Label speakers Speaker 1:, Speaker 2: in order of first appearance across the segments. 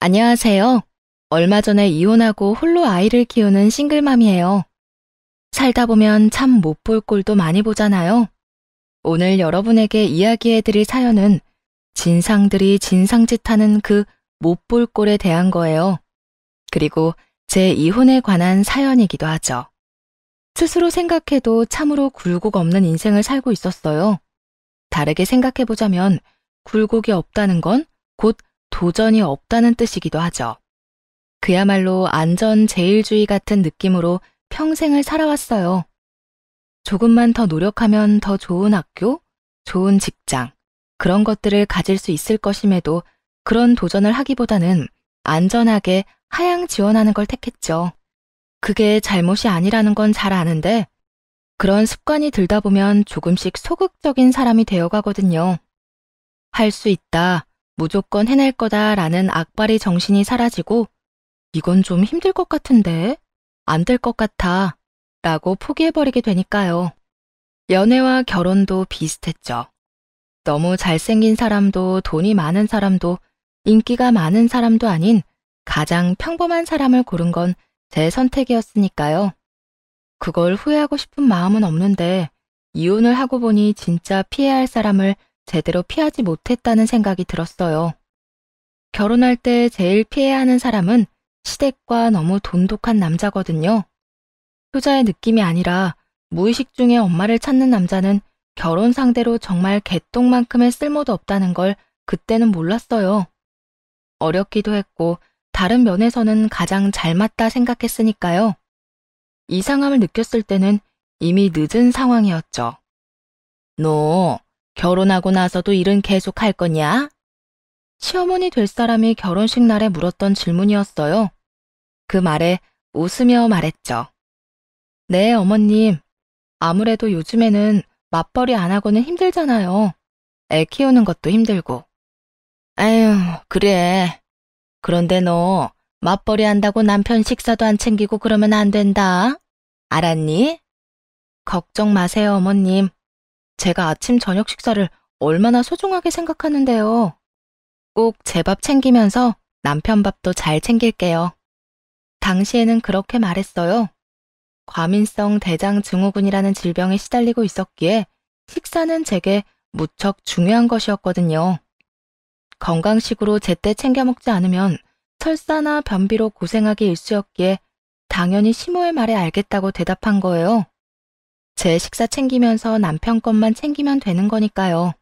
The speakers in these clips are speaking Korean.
Speaker 1: 안녕하세요. 얼마 전에 이혼하고 홀로 아이를 키우는 싱글맘이에요. 살다 보면 참 못 볼 꼴도 많이 보잖아요. 오늘 여러분에게 이야기해드릴 사연은 진상들이 진상짓하는 그 못 볼 꼴에 대한 거예요. 그리고 제 이혼에 관한 사연이기도 하죠. 스스로 생각해도 참으로 굴곡 없는 인생을 살고 있었어요. 다르게 생각해보자면 굴곡이 없다는 건 곧 도전이 없다는 뜻이기도 하죠. 그야말로 안전제일주의 같은 느낌으로 평생을 살아왔어요. 조금만 더 노력하면 더 좋은 학교, 좋은 직장, 그런 것들을 가질 수 있을 것임에도 그런 도전을 하기보다는 안전하게 하향 지원하는 걸 택했죠. 그게 잘못이 아니라는 건 잘 아는데 그런 습관이 들다 보면 조금씩 소극적인 사람이 되어가거든요. 할 수 있다, 무조건 해낼 거다라는 악바리 정신이 사라지고 이건 좀 힘들 것 같은데, 안 될 것 같아 라고 포기해버리게 되니까요. 연애와 결혼도 비슷했죠. 너무 잘생긴 사람도 돈이 많은 사람도 인기가 많은 사람도 아닌 가장 평범한 사람을 고른 건 제 선택이었으니까요. 그걸 후회하고 싶은 마음은 없는데 이혼을 하고 보니 진짜 피해야 할 사람을 제대로 피하지 못했다는 생각이 들었어요. 결혼할 때 제일 피해야 하는 사람은 시댁과 너무 돈독한 남자거든요. 효자의 느낌이 아니라 무의식 중에 엄마를 찾는 남자는 결혼 상대로 정말 개똥만큼의 쓸모도 없다는 걸 그때는 몰랐어요. 어렵기도 했고 다른 면에서는 가장 잘 맞다 생각했으니까요. 이상함을 느꼈을 때는 이미 늦은 상황이었죠. 너 결혼하고 나서도 일은 계속 할 거냐? 시어머니 될 사람이 결혼식 날에 물었던 질문이었어요. 그 말에 웃으며 말했죠. 네, 어머님. 아무래도 요즘에는 맞벌이 안 하고는 힘들잖아요. 애 키우는 것도 힘들고. 아휴, 그래. 그런데 너 맞벌이 한다고 남편 식사도 안 챙기고 그러면 안 된다. 알았니? 걱정 마세요, 어머님. 제가 아침 저녁 식사를 얼마나 소중하게 생각하는데요. 꼭 제 밥 챙기면서 남편 밥도 잘 챙길게요. 당시에는 그렇게 말했어요. 과민성 대장 증후군이라는 질병에 시달리고 있었기에 식사는 제게 무척 중요한 것이었거든요. 건강식으로 제때 챙겨 먹지 않으면 설사나 변비로 고생하기 일쑤였기에 당연히 시모의 말에 알겠다고 대답한 거예요. 제 식사 챙기면서 남편 것만 챙기면 되는 거니까요.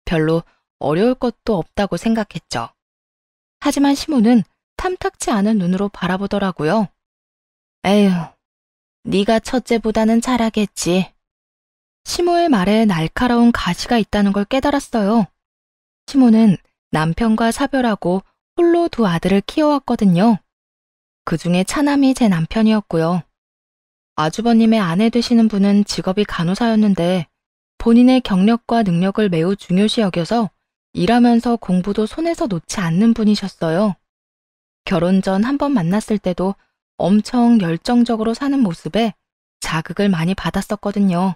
Speaker 1: 별로 어려울 것도 없다고 생각했죠. 하지만 시모는 탐탁치 않은 눈으로 바라보더라고요. 에휴, 네가 첫째보다는 잘하겠지. 시모의 말에 날카로운 가시가 있다는 걸 깨달았어요. 시모는 남편과 사별하고 홀로 두 아들을 키워왔거든요. 그중에 차남이 제 남편이었고요. 아주버님의 아내 되시는 분은 직업이 간호사였는데 본인의 경력과 능력을 매우 중요시 여겨서 일하면서 공부도 손에서 놓지 않는 분이셨어요. 결혼 전 한 번 만났을 때도 엄청 열정적으로 사는 모습에 자극을 많이 받았었거든요.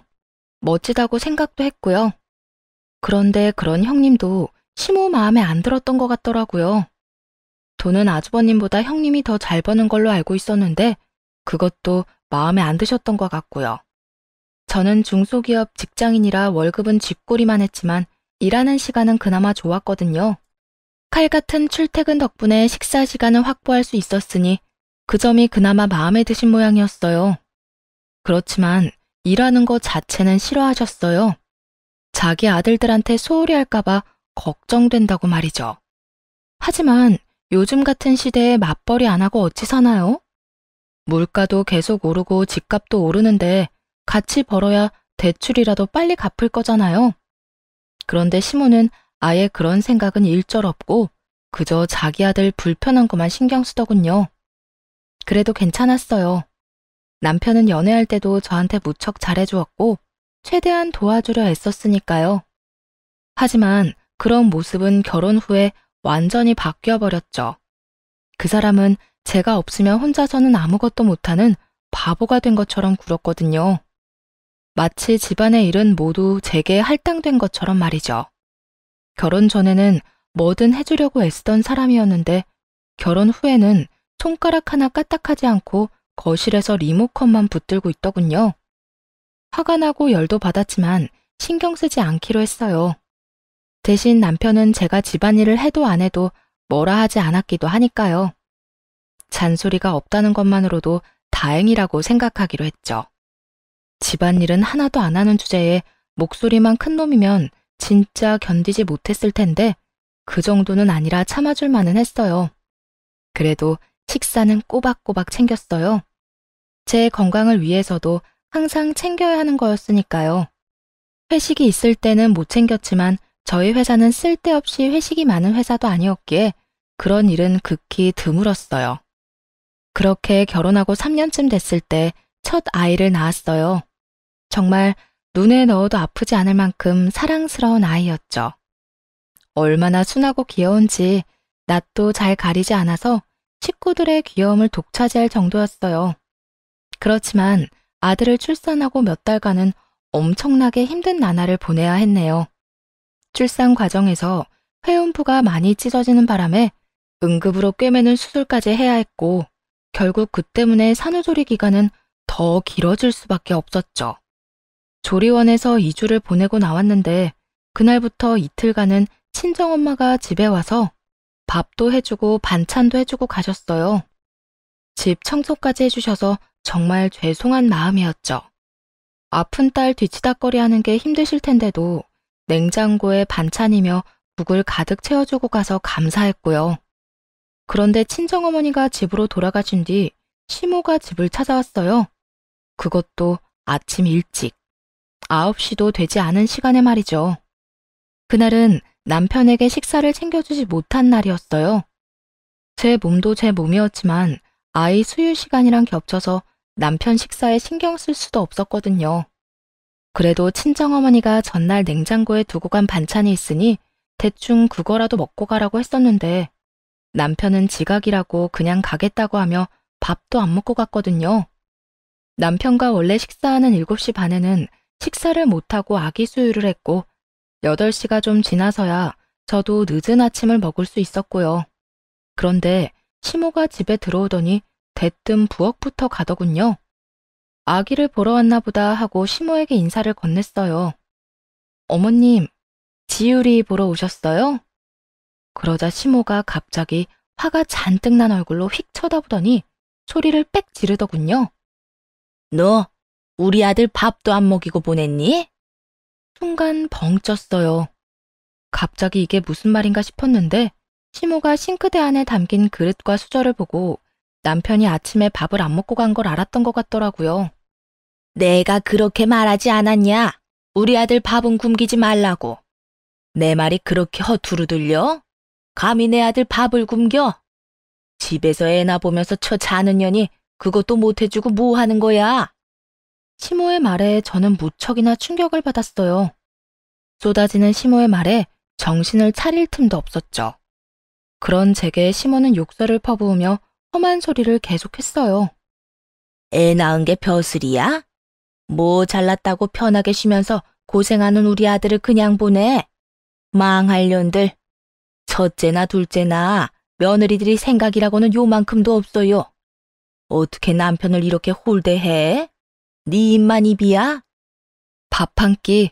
Speaker 1: 멋지다고 생각도 했고요. 그런데 그런 형님도 시모 마음에 안 들었던 것 같더라고요. 돈은 아주버님보다 형님이 더 잘 버는 걸로 알고 있었는데 그것도 마음에 안 드셨던 것 같고요. 저는 중소기업 직장인이라 월급은 쥐꼬리만 했지만 일하는 시간은 그나마 좋았거든요. 칼 같은 출퇴근 덕분에 식사 시간을 확보할 수 있었으니 그 점이 그나마 마음에 드신 모양이었어요. 그렇지만 일하는 것 자체는 싫어하셨어요. 자기 아들들한테 소홀히 할까봐 걱정된다고 말이죠. 하지만 요즘 같은 시대에 맞벌이 안 하고 어찌 사나요? 물가도 계속 오르고 집값도 오르는데 같이 벌어야 대출이라도 빨리 갚을 거잖아요. 그런데 시모는 아예 그런 생각은 일절 없고 그저 자기 아들 불편한 것만 신경 쓰더군요. 그래도 괜찮았어요. 남편은 연애할 때도 저한테 무척 잘해주었고 최대한 도와주려 애썼으니까요. 하지만 그런 모습은 결혼 후에 완전히 바뀌어버렸죠. 그 사람은 제가 없으면 혼자서는 아무것도 못하는 바보가 된 것처럼 굴었거든요. 마치 집안의 일은 모두 제게 할당된 것처럼 말이죠. 결혼 전에는 뭐든 해주려고 애쓰던 사람이었는데 결혼 후에는 손가락 하나 까딱하지 않고 거실에서 리모컨만 붙들고 있더군요. 화가 나고 열도 받았지만 신경 쓰지 않기로 했어요. 대신 남편은 제가 집안일을 해도 안 해도 뭐라 하지 않았기도 하니까요. 잔소리가 없다는 것만으로도 다행이라고 생각하기로 했죠. 집안일은 하나도 안 하는 주제에 목소리만 큰 놈이면 진짜 견디지 못했을 텐데 그 정도는 아니라 참아줄 만은 했어요. 그래도 식사는 꼬박꼬박 챙겼어요. 제 건강을 위해서도 항상 챙겨야 하는 거였으니까요. 회식이 있을 때는 못 챙겼지만 저희 회사는 쓸데없이 회식이 많은 회사도 아니었기에 그런 일은 극히 드물었어요. 그렇게 결혼하고 3년쯤 됐을 때 첫 아이를 낳았어요. 정말 눈에 넣어도 아프지 않을 만큼 사랑스러운 아이였죠. 얼마나 순하고 귀여운지 낯도 잘 가리지 않아서 식구들의 귀여움을 독차지할 정도였어요. 그렇지만 아들을 출산하고 몇 달간은 엄청나게 힘든 나날을 보내야 했네요. 출산 과정에서 회음부가 많이 찢어지는 바람에 응급으로 꿰매는 수술까지 해야 했고 결국 그 때문에 산후조리 기간은 더 길어질 수밖에 없었죠. 조리원에서 2주를 보내고 나왔는데 그날부터 이틀간은 친정엄마가 집에 와서 밥도 해주고 반찬도 해주고 가셨어요. 집 청소까지 해주셔서 정말 죄송한 마음이었죠. 아픈 딸 뒤치다꺼리 하는 게 힘드실 텐데도 냉장고에 반찬이며 국을 가득 채워주고 가서 감사했고요. 그런데 친정어머니가 집으로 돌아가신 뒤 시모가 집을 찾아왔어요. 그것도 아침 일찍. 9시도 되지 않은 시간에 말이죠. 그날은 남편에게 식사를 챙겨주지 못한 날이었어요. 제 몸도 제 몸이었지만 아이 수유 시간이랑 겹쳐서 남편 식사에 신경 쓸 수도 없었거든요. 그래도 친정어머니가 전날 냉장고에 두고 간 반찬이 있으니 대충 그거라도 먹고 가라고 했었는데 남편은 지각이라고 그냥 가겠다고 하며 밥도 안 먹고 갔거든요. 남편과 원래 식사하는 7시 반에는 식사를 못하고 아기 수유를 했고 8시가 좀 지나서야 저도 늦은 아침을 먹을 수 있었고요. 그런데 시모가 집에 들어오더니 대뜸 부엌부터 가더군요. 아기를 보러 왔나 보다 하고 시모에게 인사를 건넸어요. 어머님, 지율이 보러 오셨어요? 그러자 시모가 갑자기 화가 잔뜩 난 얼굴로 휙 쳐다보더니 소리를 빽 지르더군요. 너 우리 아들 밥도 안 먹이고 보냈니? 순간 벙 쪘어요. 갑자기 이게 무슨 말인가 싶었는데 시모가 싱크대 안에 담긴 그릇과 수저를 보고 남편이 아침에 밥을 안 먹고 간 걸 알았던 것 같더라고요. 내가 그렇게 말하지 않았냐? 우리 아들 밥은 굶기지 말라고. 내 말이 그렇게 허투루 들려? 감히 내 아들 밥을 굶겨? 집에서 애나 보면서 처 자는 년이 그것도 못 해주고 뭐 하는 거야? 시모의 말에 저는 무척이나 충격을 받았어요. 쏟아지는 시모의 말에 정신을 차릴 틈도 없었죠. 그런 제게 시모는 욕설을 퍼부으며 험한 소리를 계속했어요. 애 낳은 게 벼슬이야? 뭐 잘났다고 편하게 쉬면서 고생하는 우리 아들을 그냥 보내? 망할 년들. 첫째나 둘째나 며느리들이 생각이라고는 요만큼도 없어요. 어떻게 남편을 이렇게 홀대해? 네 입만 입이야? 밥 한 끼,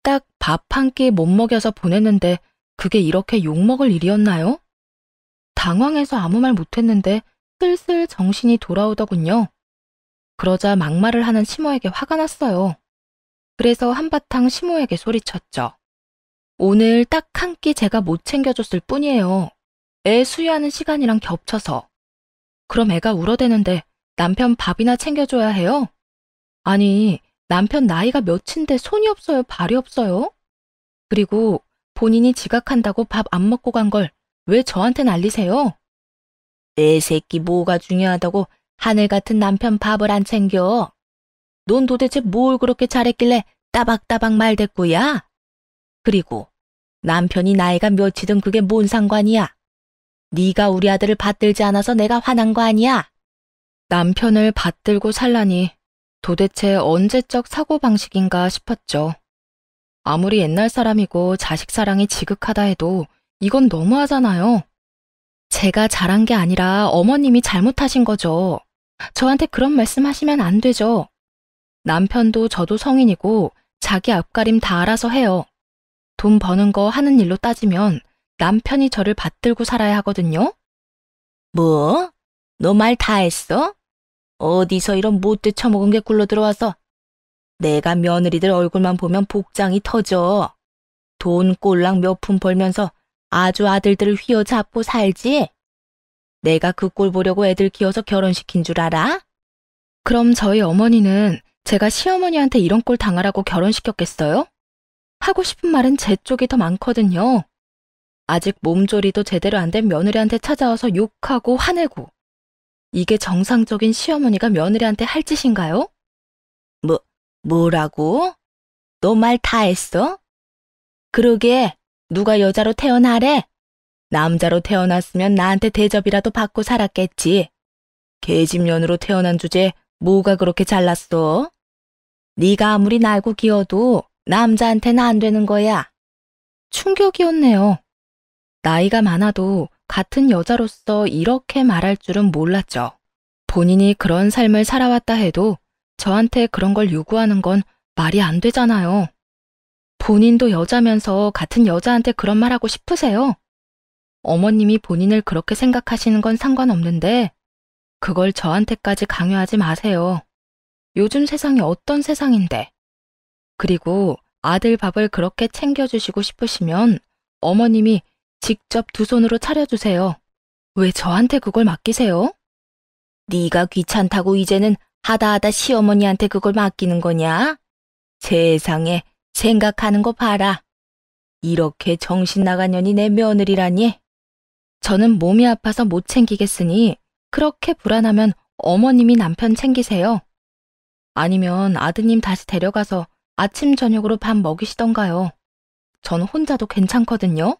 Speaker 1: 딱 밥 한 끼 못 먹여서 보냈는데 그게 이렇게 욕먹을 일이었나요? 당황해서 아무 말 못했는데 슬슬 정신이 돌아오더군요. 그러자 막말을 하는 시모에게 화가 났어요. 그래서 한바탕 시모에게 소리쳤죠. 오늘 딱 한 끼 제가 못 챙겨줬을 뿐이에요. 애 수유하는 시간이랑 겹쳐서. 그럼 애가 울어대는데 남편 밥이나 챙겨줘야 해요? 아니, 남편 나이가 몇인데 손이 없어요, 발이 없어요? 그리고 본인이 지각한다고 밥 안 먹고 간 걸 왜 저한테 난리세요? 내 새끼 뭐가 중요하다고 하늘 같은 남편 밥을 안 챙겨? 넌 도대체 뭘 그렇게 잘했길래 따박따박 말댔고야? 그리고 남편이 나이가 몇이든 그게 뭔 상관이야? 네가 우리 아들을 받들지 않아서 내가 화난 거 아니야? 남편을 받들고 살라니 도대체 언제적 사고방식인가 싶었죠. 아무리 옛날 사람이고 자식 사랑이 지극하다 해도 이건 너무하잖아요. 제가 잘한 게 아니라 어머님이 잘못하신 거죠. 저한테 그런 말씀 하시면 안 되죠. 남편도 저도 성인이고 자기 앞가림 다 알아서 해요. 돈 버는 거 하는 일로 따지면 남편이 저를 받들고 살아야 하거든요. 뭐? 너 말 다 했어? 어디서 이런 못돼 처먹은 게 굴러 들어와서. 내가 며느리들 얼굴만 보면 복장이 터져. 돈 꼴랑 몇 푼 벌면서 아주 아들들을 휘어잡고 살지? 내가 그 꼴 보려고 애들 키워서 결혼시킨 줄 알아? 그럼 저희 어머니는 제가 시어머니한테 이런 꼴 당하라고 결혼시켰겠어요? 하고 싶은 말은 제 쪽이 더 많거든요. 아직 몸조리도 제대로 안 된 며느리한테 찾아와서 욕하고 화내고. 이게 정상적인 시어머니가 며느리한테 할 짓인가요? 뭐라고? 너 말 다 했어? 그러게, 누가 여자로 태어나래? 남자로 태어났으면 나한테 대접이라도 받고 살았겠지. 계집년으로 태어난 주제에 뭐가 그렇게 잘났어? 네가 아무리 날고 기어도 남자한테는 안 되는 거야. 충격이었네요. 나이가 많아도 같은 여자로서 이렇게 말할 줄은 몰랐죠. 본인이 그런 삶을 살아왔다 해도 저한테 그런 걸 요구하는 건 말이 안 되잖아요. 본인도 여자면서 같은 여자한테 그런 말 하고 싶으세요? 어머님이 본인을 그렇게 생각하시는 건 상관없는데 그걸 저한테까지 강요하지 마세요. 요즘 세상이 어떤 세상인데. 그리고 아들 밥을 그렇게 챙겨주시고 싶으시면 어머님이 직접 두 손으로 차려주세요. 왜 저한테 그걸 맡기세요? 네가 귀찮다고 이제는 하다 시어머니한테 그걸 맡기는 거냐? 세상에 생각하는 거 봐라. 이렇게 정신 나간 년이 내 며느리라니. 저는 몸이 아파서 못 챙기겠으니 그렇게 불안하면 어머님이 남편 챙기세요. 아니면 아드님 다시 데려가서 아침 저녁으로 밥 먹이시던가요. 전 혼자도 괜찮거든요.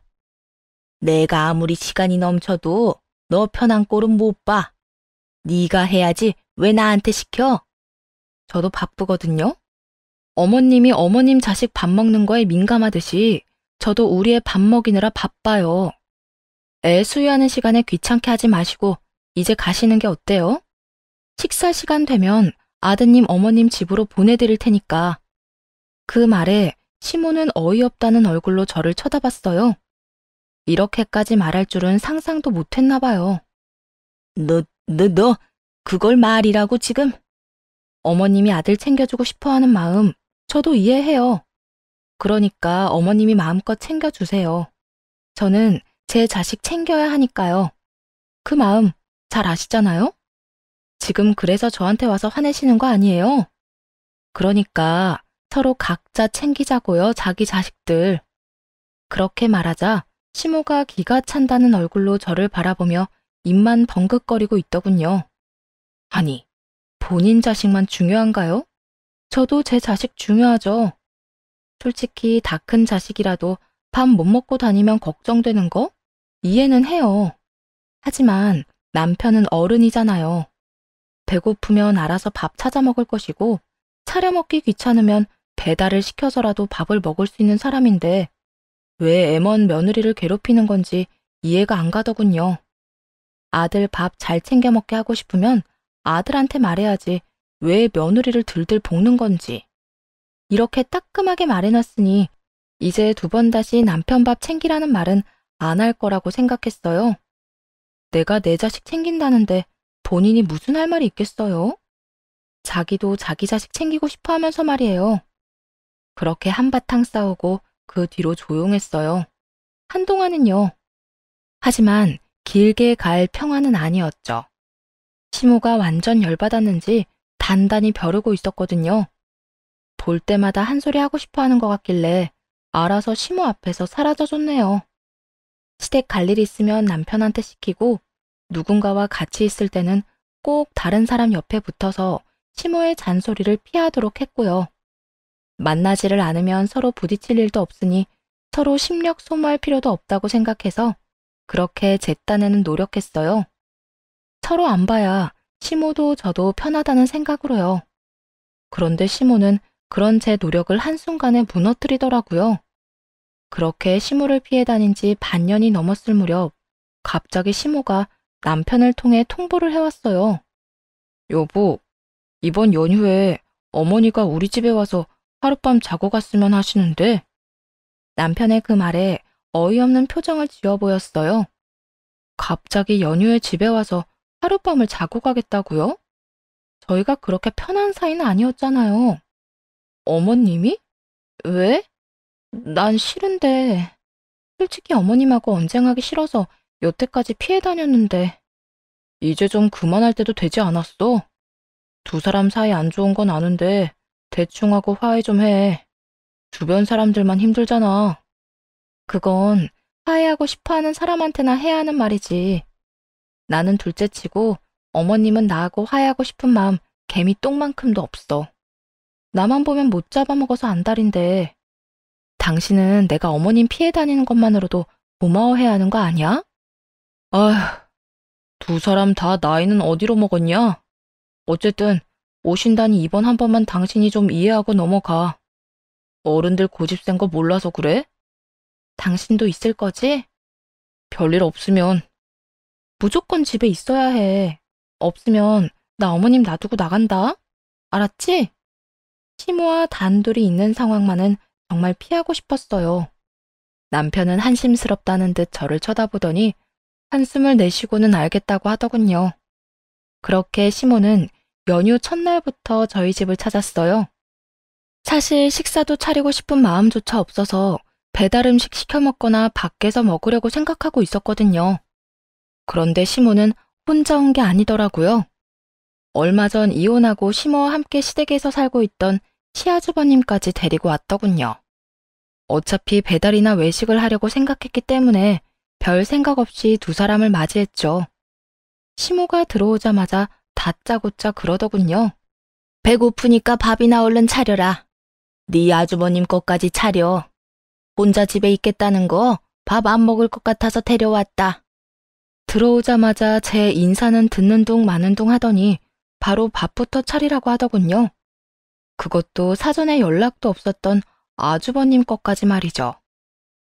Speaker 1: 내가 아무리 시간이 넘쳐도 너 편한 꼴은 못 봐. 네가 해야지 왜 나한테 시켜? 저도 바쁘거든요. 어머님이 어머님 자식 밥 먹는 거에 민감하듯이 저도 우리의 밥 먹이느라 바빠요. 애 수유하는 시간에 귀찮게 하지 마시고 이제 가시는 게 어때요? 식사 시간 되면 아드님 어머님 집으로 보내드릴 테니까. 그 말에 시모는 어이없다는 얼굴로 저를 쳐다봤어요. 이렇게까지 말할 줄은 상상도 못했나 봐요. 너 그걸 말이라고 지금? 어머님이 아들 챙겨주고 싶어하는 마음 저도 이해해요. 그러니까 어머님이 마음껏 챙겨주세요. 저는 제 자식 챙겨야 하니까요. 그 마음 잘 아시잖아요? 지금 그래서 저한테 와서 화내시는 거 아니에요? 그러니까 서로 각자 챙기자고요, 자기 자식들. 그렇게 말하자 시모가 기가 찬다는 얼굴로 저를 바라보며 입만 벙긋거리고 있더군요. 아니, 본인 자식만 중요한가요? 저도 제 자식 중요하죠. 솔직히 다 큰 자식이라도 밥 못 먹고 다니면 걱정되는 거 이해는 해요. 하지만 남편은 어른이잖아요. 배고프면 알아서 밥 찾아 먹을 것이고 차려 먹기 귀찮으면 배달을 시켜서라도 밥을 먹을 수 있는 사람인데 왜 애먼 며느리를 괴롭히는 건지 이해가 안 가더군요. 아들 밥 잘 챙겨 먹게 하고 싶으면 아들한테 말해야지 왜 며느리를 들들 볶는 건지. 이렇게 따끔하게 말해놨으니 이제 두 번 다시 남편 밥 챙기라는 말은 안 할 거라고 생각했어요. 내가 내 자식 챙긴다는데 본인이 무슨 할 말이 있겠어요? 자기도 자기 자식 챙기고 싶어 하면서 말이에요. 그렇게 한바탕 싸우고 그 뒤로 조용했어요. 한동안은요. 하지만 길게 갈 평화는 아니었죠. 시모가 완전 열받았는지 단단히 벼르고 있었거든요. 볼 때마다 한 소리 하고 싶어 하는 것 같길래 알아서 시모 앞에서 사라져줬네요. 시댁 갈 일 있으면 남편한테 시키고 누군가와 같이 있을 때는 꼭 다른 사람 옆에 붙어서 시모의 잔소리를 피하도록 했고요. 만나지를 않으면 서로 부딪힐 일도 없으니 서로 심력 소모할 필요도 없다고 생각해서 그렇게 제 딴에는 노력했어요. 서로 안 봐야 시모도 저도 편하다는 생각으로요. 그런데 시모는 그런 제 노력을 한순간에 무너뜨리더라고요. 그렇게 시모를 피해 다닌 지 반년이 넘었을 무렵 갑자기 시모가 남편을 통해 통보를 해왔어요. 여보, 이번 연휴에 어머니가 우리 집에 와서 하룻밤 자고 갔으면 하시는데. 남편의 그 말에 어이없는 표정을 지어 보였어요. 갑자기 연휴에 집에 와서 하룻밤을 자고 가겠다고요? 저희가 그렇게 편한 사이는 아니었잖아요. 어머님이? 왜? 난 싫은데. 솔직히 어머님하고 언쟁하기 싫어서 여태까지 피해 다녔는데. 이제 좀 그만할 때도 되지 않았어? 두 사람 사이 안 좋은 건 아는데 대충 하고 화해 좀 해. 주변 사람들만 힘들잖아. 그건 화해하고 싶어하는 사람한테나 해야 하는 말이지. 나는 둘째치고 어머님은 나하고 화해하고 싶은 마음 개미 똥만큼도 없어. 나만 보면 못 잡아먹어서 안달인데. 당신은 내가 어머님 피해 다니는 것만으로도 고마워해야 하는 거 아니야? 아휴, 두 사람 다 나이는 어디로 먹었냐? 어쨌든 오신다니 이번 한 번만 당신이 좀 이해하고 넘어가. 어른들 고집 센 거 몰라서 그래? 당신도 있을 거지? 별일 없으면. 무조건 집에 있어야 해. 없으면 나 어머님 놔두고 나간다. 알았지? 시모와 단둘이 있는 상황만은 정말 피하고 싶었어요. 남편은 한심스럽다는 듯 저를 쳐다보더니 한숨을 내쉬고는 알겠다고 하더군요. 그렇게 시모는 연휴 첫날부터 저희 집을 찾았어요. 사실 식사도 차리고 싶은 마음조차 없어서 배달 음식 시켜 먹거나 밖에서 먹으려고 생각하고 있었거든요. 그런데 시모는 혼자 온 게 아니더라고요. 얼마 전 이혼하고 시모와 함께 시댁에서 살고 있던 시아주버님까지 데리고 왔더군요. 어차피 배달이나 외식을 하려고 생각했기 때문에 별 생각 없이 두 사람을 맞이했죠. 시모가 들어오자마자 다짜고짜 그러더군요. 배고프니까 밥이나 얼른 차려라. 네 아주버님 것까지 차려. 혼자 집에 있겠다는 거 밥 안 먹을 것 같아서 데려왔다. 들어오자마자 제 인사는 듣는 둥 마는 둥 하더니 바로 밥부터 차리라고 하더군요. 그것도 사전에 연락도 없었던 아주버님 것까지 말이죠.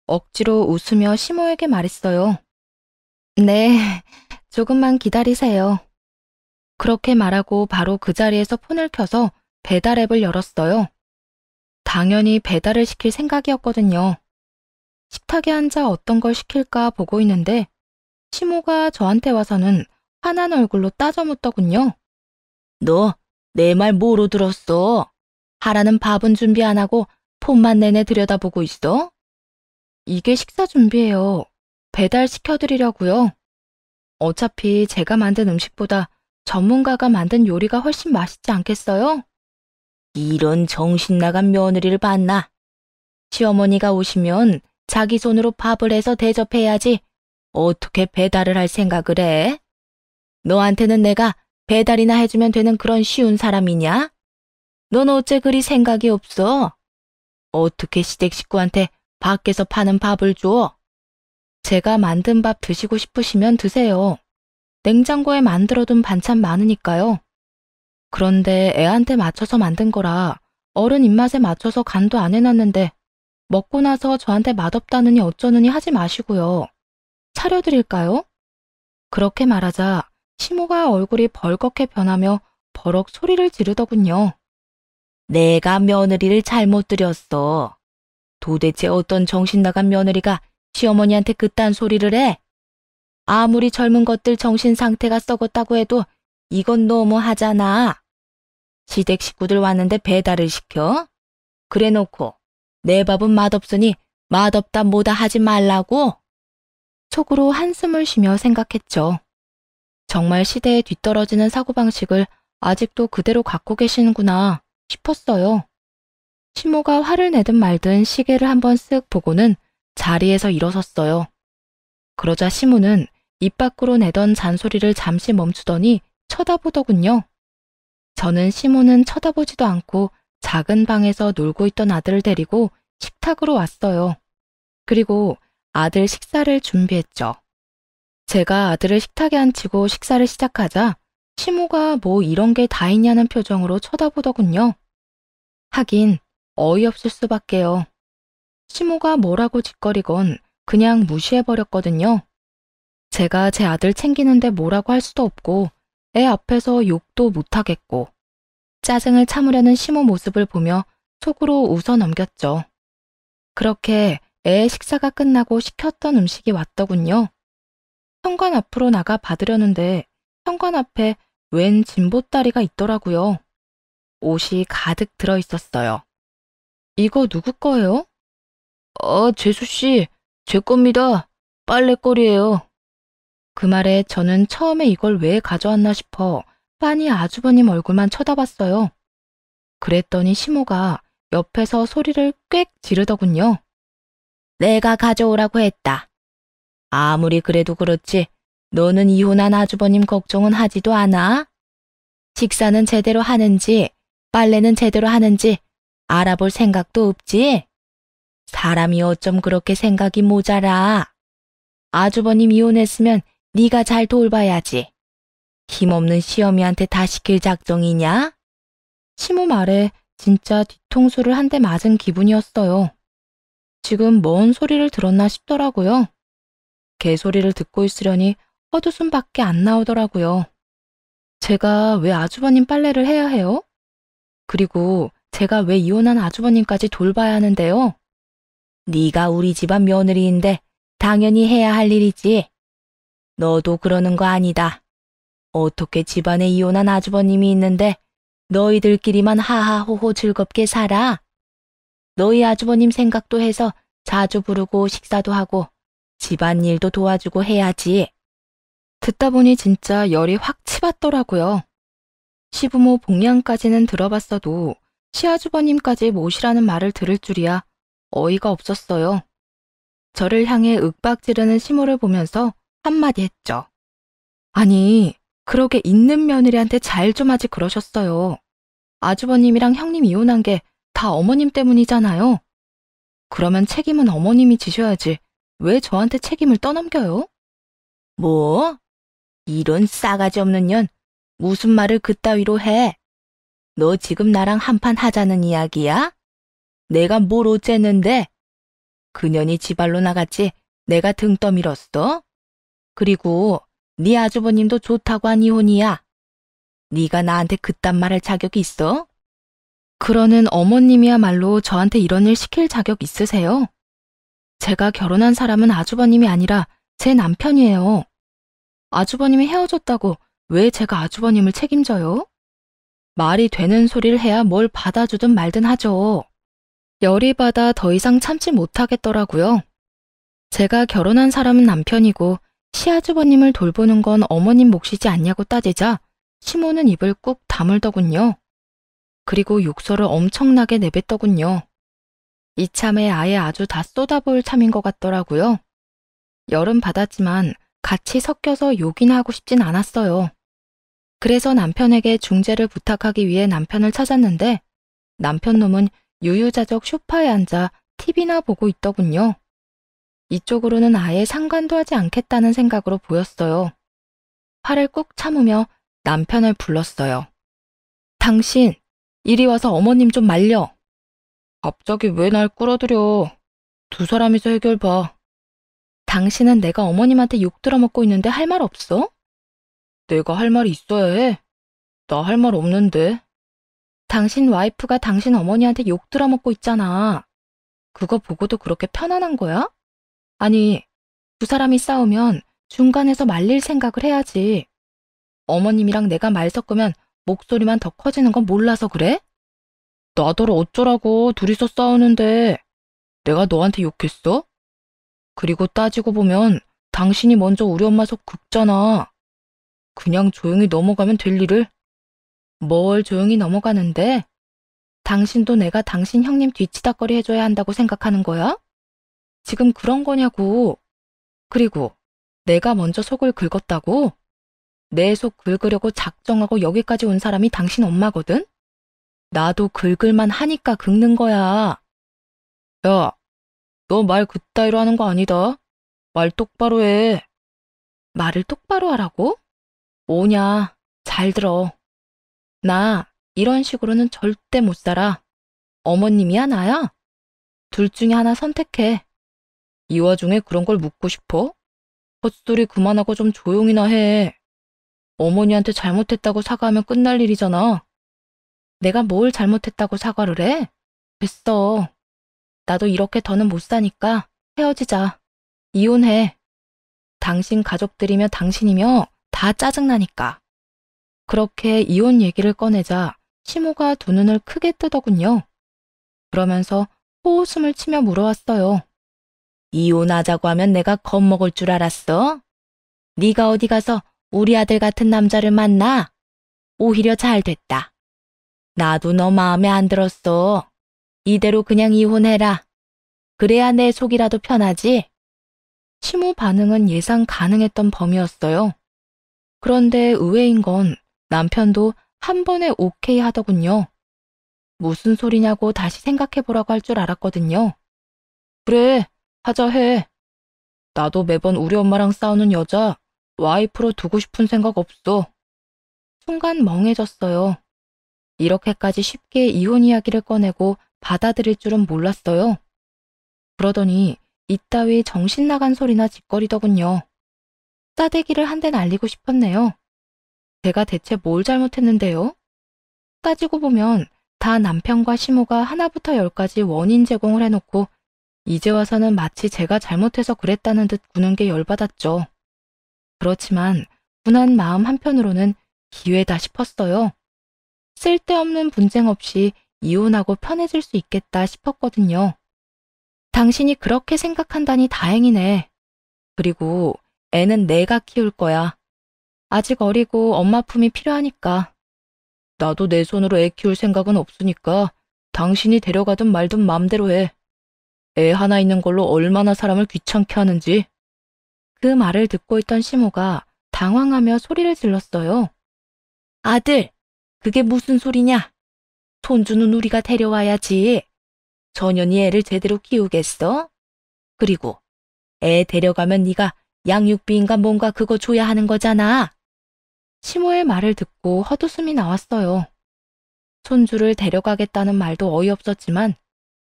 Speaker 1: 억지로 웃으며 시모에게 말했어요. 네, 조금만 기다리세요. 그렇게 말하고 바로 그 자리에서 폰을 켜서 배달 앱을 열었어요. 당연히 배달을 시킬 생각이었거든요. 식탁에 앉아 어떤 걸 시킬까 보고 있는데 시모가 저한테 와서는 화난 얼굴로 따져 묻더군요. 너 내 말 뭐로 들었어? 하라는 밥은 준비 안 하고 폰만 내내 들여다보고 있어? 이게 식사 준비예요. 배달 시켜드리려고요. 어차피 제가 만든 음식보다 전문가가 만든 요리가 훨씬 맛있지 않겠어요? 이런 정신 나간 며느리를 봤나? 시어머니가 오시면 자기 손으로 밥을 해서 대접해야지 어떻게 배달을 할 생각을 해? 너한테는 내가 배달이나 해주면 되는 그런 쉬운 사람이냐? 넌 어째 그리 생각이 없어? 어떻게 시댁 식구한테 밖에서 파는 밥을 줘? 제가 만든 밥 드시고 싶으시면 드세요. 냉장고에 만들어둔 반찬 많으니까요. 그런데 애한테 맞춰서 만든 거라 어른 입맛에 맞춰서 간도 안 해놨는데 먹고 나서 저한테 맛없다느니 어쩌느니 하지 마시고요. 차려드릴까요? 그렇게 말하자 시모가 얼굴이 벌겋게 변하며 버럭 소리를 지르더군요. 내가 며느리를 잘못 들였어. 도대체 어떤 정신 나간 며느리가 시어머니한테 그딴 소리를 해? 아무리 젊은 것들 정신 상태가 썩었다고 해도 이건 너무 하잖아. 시댁 식구들 왔는데 배달을 시켜? 그래 놓고 내 밥은 맛없으니 맛없다 뭐다 하지 말라고? 속으로 한숨을 쉬며 생각했죠. 정말 시대에 뒤떨어지는 사고방식을 아직도 그대로 갖고 계시는구나 싶었어요. 시모가 화를 내든 말든 시계를 한번 쓱 보고는 자리에서 일어섰어요. 그러자 시모는 입 밖으로 내던 잔소리를 잠시 멈추더니 쳐다보더군요. 저는 시모는 쳐다보지도 않고 작은 방에서 놀고 있던 아들을 데리고 식탁으로 왔어요. 그리고 아들 식사를 준비했죠. 제가 아들을 식탁에 앉히고 식사를 시작하자 시모가 뭐 이런 게 다 있냐는 표정으로 쳐다보더군요. 하긴 어이없을 수밖에요. 시모가 뭐라고 짓거리건 그냥 무시해버렸거든요. 제가 제 아들 챙기는데 뭐라고 할 수도 없고 애 앞에서 욕도 못하겠고 짜증을 참으려는 시모 모습을 보며 속으로 웃어 넘겼죠. 그렇게 애의 식사가 끝나고 시켰던 음식이 왔더군요. 현관 앞으로 나가 받으려는데 현관 앞에 웬 진보다리가 있더라고요. 옷이 가득 들어 있었어요. 이거 누구 거예요? 재수씨, 제 겁니다. 빨래거리예요. 그 말에 저는 처음에 이걸 왜 가져왔나 싶어 빤히 아주버님 얼굴만 쳐다봤어요. 그랬더니 시모가 옆에서 소리를 꽥 지르더군요. 내가 가져오라고 했다. 아무리 그래도 그렇지 너는 이혼한 아주버님 걱정은 하지도 않아? 식사는 제대로 하는지 빨래는 제대로 하는지 알아볼 생각도 없지? 사람이 어쩜 그렇게 생각이 모자라. 아주버님 이혼했으면 네가 잘 돌봐야지. 힘없는 시어미한테 다 시킬 작정이냐? 시모 말에 진짜 뒤통수를 한 대 맞은 기분이었어요. 지금 뭔 소리를 들었나 싶더라고요. 개소리를 듣고 있으려니 헛웃음밖에 안 나오더라고요. 제가 왜 아주버님 빨래를 해야 해요? 그리고 제가 왜 이혼한 아주버님까지 돌봐야 하는데요? 네가 우리 집안 며느리인데 당연히 해야 할 일이지. 너도 그러는 거 아니다. 어떻게 집안에 이혼한 아주버님이 있는데 너희들끼리만 하하호호 즐겁게 살아? 너희 아주버님 생각도 해서 자주 부르고 식사도 하고 집안일도 도와주고 해야지. 듣다 보니 진짜 열이 확 치받더라고요. 시부모 복량까지는 들어봤어도 시아주버님까지 모시라는 말을 들을 줄이야 어이가 없었어요. 저를 향해 윽박지르는 시모를 보면서 한마디 했죠. 아니, 그러게 있는 며느리한테 잘 좀 하지 그러셨어요. 아주버님이랑 형님 이혼한 게 다 어머님 때문이잖아요. 그러면 책임은 어머님이 지셔야지 왜 저한테 책임을 떠넘겨요? 뭐? 이런 싸가지 없는 년 무슨 말을 그따위로 해? 너 지금 나랑 한판 하자는 이야기야? 내가 뭘 어쨌는데? 그년이 지발로 나갔지 내가 등 떠밀었어? 그리고 네 아주버님도 좋다고 한 이혼이야. 네가 나한테 그딴 말 할 자격이 있어? 그러는 어머님이야말로 저한테 이런 일 시킬 자격 있으세요? 제가 결혼한 사람은 아주버님이 아니라 제 남편이에요. 아주버님이 헤어졌다고 왜 제가 아주버님을 책임져요? 말이 되는 소리를 해야 뭘 받아주든 말든 하죠. 열이 받아 더 이상 참지 못하겠더라고요. 제가 결혼한 사람은 남편이고 시아주버님을 돌보는 건 어머님 몫이지 않냐고 따지자 시모는 입을 꾹 다물더군요. 그리고 욕설을 엄청나게 내뱉더군요. 이참에 아예 아주 다 쏟아부을 참인 것 같더라고요. 열은 받았지만 같이 섞여서 욕이나 하고 싶진 않았어요. 그래서 남편에게 중재를 부탁하기 위해 남편을 찾았는데 남편 놈은 유유자적 소파에 앉아 TV나 보고 있더군요. 이쪽으로는 아예 상관도 하지 않겠다는 생각으로 보였어요. 화를 꾹 참으며 남편을 불렀어요. 당신, 이리 와서 어머님 좀 말려. 갑자기 왜 날 끌어들여. 두 사람이서 해결 봐. 당신은 내가 어머님한테 욕 들어먹고 있는데 할 말 없어? 내가 할 말이 있어야 해. 나 할 말 없는데. 당신 와이프가 당신 어머니한테 욕 들어먹고 있잖아. 그거 보고도 그렇게 편안한 거야? 아니, 두 사람이 싸우면 중간에서 말릴 생각을 해야지. 어머님이랑 내가 말 섞으면 목소리만 더 커지는 건 몰라서 그래? 나더러 어쩌라고 둘이서 싸우는데 내가 너한테 욕했어? 그리고 따지고 보면 당신이 먼저 우리 엄마 속 긁잖아. 그냥 조용히 넘어가면 될 일을. 뭘 조용히 넘어가는데? 당신도 내가 당신 형님 뒤치다꺼리 해줘야 한다고 생각하는 거야? 지금 그런 거냐고. 그리고 내가 먼저 속을 긁었다고? 내 속 긁으려고 작정하고 여기까지 온 사람이 당신 엄마거든? 나도 긁을만 하니까 긁는 거야. 야, 너 말 그따위로 하는 거 아니다. 말 똑바로 해. 말을 똑바로 하라고? 뭐냐, 잘 들어. 나 이런 식으로는 절대 못 살아. 어머님이야, 나야? 둘 중에 하나 선택해. 이 와중에 그런 걸 묻고 싶어? 헛소리 그만하고 좀 조용히나 해. 어머니한테 잘못했다고 사과하면 끝날 일이잖아. 내가 뭘 잘못했다고 사과를 해? 됐어. 나도 이렇게 더는 못 사니까 헤어지자. 이혼해. 당신 가족들이며 당신이며 다 짜증나니까. 그렇게 이혼 얘기를 꺼내자 시모가 두 눈을 크게 뜨더군요. 그러면서 호웃음을 치며 물어왔어요. 이혼하자고 하면 내가 겁먹을 줄 알았어? 네가 어디 가서 우리 아들 같은 남자를 만나? 오히려 잘 됐다. 나도 너 마음에 안 들었어. 이대로 그냥 이혼해라. 그래야 내 속이라도 편하지? 시모 반응은 예상 가능했던 범위였어요. 그런데 의외인 건 남편도 한 번에 오케이 하더군요. 무슨 소리냐고 다시 생각해보라고 할 줄 알았거든요. 그래, 하자 해. 나도 매번 우리 엄마랑 싸우는 여자 와이프로 두고 싶은 생각 없어. 순간 멍해졌어요. 이렇게까지 쉽게 이혼 이야기를 꺼내고 받아들일 줄은 몰랐어요. 그러더니 이따위 정신 나간 소리나 짓거리더군요. 싸대기를 한 대 날리고 싶었네요. 제가 대체 뭘 잘못했는데요? 따지고 보면 다 남편과 시모가 하나부터 열까지 원인 제공을 해놓고 이제 와서는 마치 제가 잘못해서 그랬다는 듯 구는 게 열받았죠. 그렇지만 분한 마음 한편으로는 기회다 싶었어요. 쓸데없는 분쟁 없이 이혼하고 편해질 수 있겠다 싶었거든요. 당신이 그렇게 생각한다니 다행이네. 그리고 애는 내가 키울 거야. 아직 어리고 엄마 품이 필요하니까. 나도 내 손으로 애 키울 생각은 없으니까 당신이 데려가든 말든 맘대로 해. 애 하나 있는 걸로 얼마나 사람을 귀찮게 하는지. 그 말을 듣고 있던 시모가 당황하며 소리를 질렀어요. 아들, 그게 무슨 소리냐? 손주는 우리가 데려와야지. 전현이 애를 제대로 키우겠어? 그리고 애 데려가면 네가 양육비인가 뭔가 그거 줘야 하는 거잖아. 시모의 말을 듣고 헛웃음이 나왔어요. 손주를 데려가겠다는 말도 어이없었지만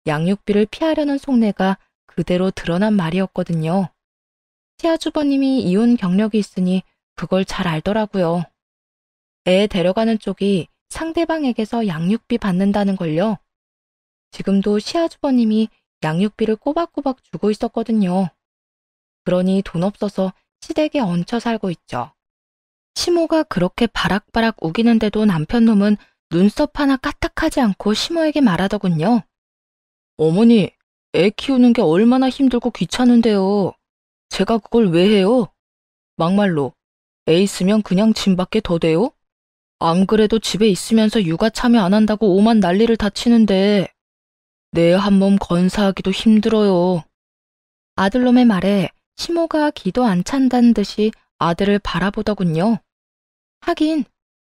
Speaker 1: 양육비를 피하려는 속내가 그대로 드러난 말이었거든요. 시아주버님이 이혼 경력이 있으니 그걸 잘 알더라고요. 애 데려가는 쪽이 상대방에게서 양육비 받는다는 걸요. 지금도 시아주버님이 양육비를 꼬박꼬박 주고 있었거든요. 그러니 돈 없어서 시댁에 얹혀 살고 있죠. 시모가 그렇게 바락바락 우기는데도 남편놈은 눈썹 하나 까딱하지 않고 시모에게 말하더군요. 어머니, 애 키우는 게 얼마나 힘들고 귀찮은데요. 제가 그걸 왜 해요? 막말로 애 있으면 그냥 짐밖에 더 돼요? 안 그래도 집에 있으면서 육아 참여 안 한다고 오만 난리를 다 치는데 내 한 몸 건사하기도 힘들어요. 아들놈의 말에 시모가 기도 안 찬다는 듯이 아들을 바라보더군요. 하긴